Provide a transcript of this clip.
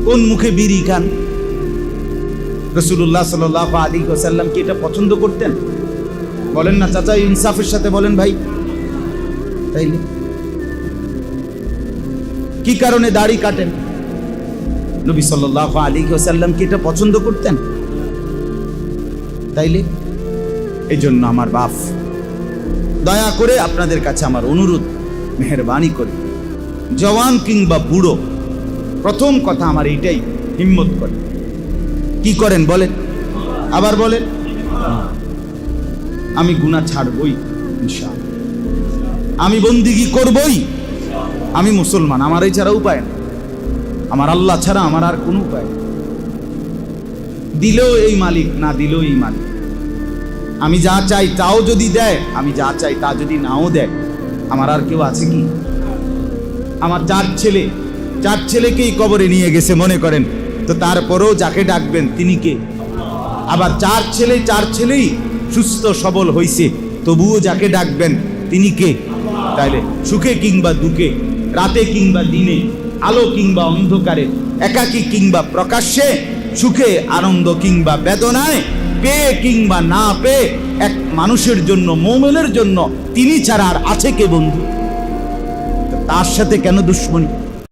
কোন মুখে বিড়ি খান? রাসূলুল্লাহ সাল্লাল্লাহু আলাইহি ওয়াসাল্লাম কি এটা পছন্দ করতেন? বলেন না চাচা, ইনসাফের সাথে বলেন ভাই। তাইলে কি কারণে দাড়ি কাটেন? নবী সাল্লাল্লাহু আলাইহি ওয়াসাল্লাম কি এটা পছন্দ করতেন? তাইলে এই জন্য আমার বাপ, দয়া করে আপনাদের কাছে আমার অনুরোধ, মেহেরবানি করে জওয়ান কিংবা বুড়ো, প্রথম কথা আমার এইটাই, হিম্মত করে কি করেন বলেন, আবার বলেন, আমি গুনাহ ছাড়বই ইনশাআল্লাহ, আমি বন্দিগি করবই, আমি মুসলমান, আমার এই ছাড়া উপায় না, আমার আল্লাহ ছাড়া আমার আর কোনো উপায় নেই। দিলেও এই মালিক, না দিলেও এই মালিক। আমি যা চাই তাও যদি দেয়, আমি যা চাই তা যদি নাও দেয়, আমার আর কেউ আছে কি? আমার চার ছেলেকেই কবরে নিয়ে গেছে মনে করেন, তো তারপরেও যাকে ডাকবেন তিনি কে? আবার চার ছেলেই সুস্থ সবল হইছে, তবুও যাকে ডাকবেন তিনি কে? তাইলে সুখে কিংবা দুঃখে, রাতে কিংবা দিনে, আলো কিংবা অন্ধকারে, একাকী কিংবা প্রকাশ্যে, সুখে আনন্দ কিংবা বেদনায়, পেয়ে কিংবা না পেয়ে, এক মানুষের জন্য, মুমিনের জন্য তিনি ছাড়া আর আছে কে বন্ধু? তার সাথে কেন দুশ্মনী?